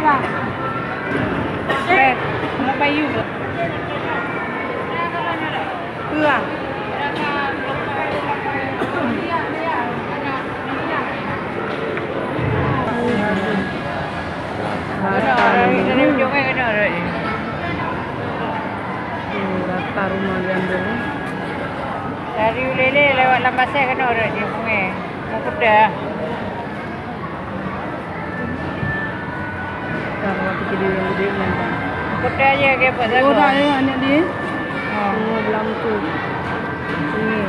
Pet, mau bayu ke? Iya. Rata rumah gandul. Dari Ulele lewat Lambasai kena orang di sungai. Mau kuda. Kalau waktu kita yang gede kan. Kuda aja ke apa Oh, dah ya anak dia. Oh. Oh, belang tu. Ini.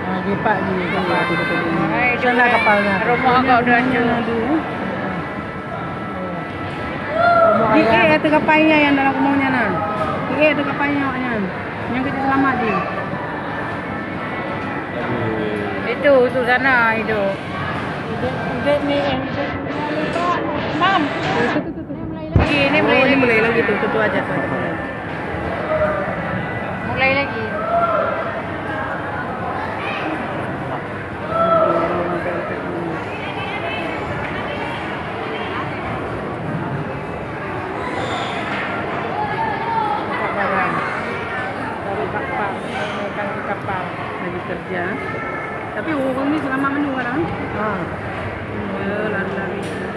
Ah, gepak ni kapal tu betul ni. Sana kapalnya. Rumah kau dah hancur. Ini itu kapalnya yang dalam rumahnya nah. Ini itu kapalnya awaknya. Yang kita selamat dia. Itu sana itu. Dek ni yang Mam. Ini mulai lagi tu aja tu. Mulai lagi. Kapal lagi kerja. Tapi orang ni selama mana orang? Lari-lari.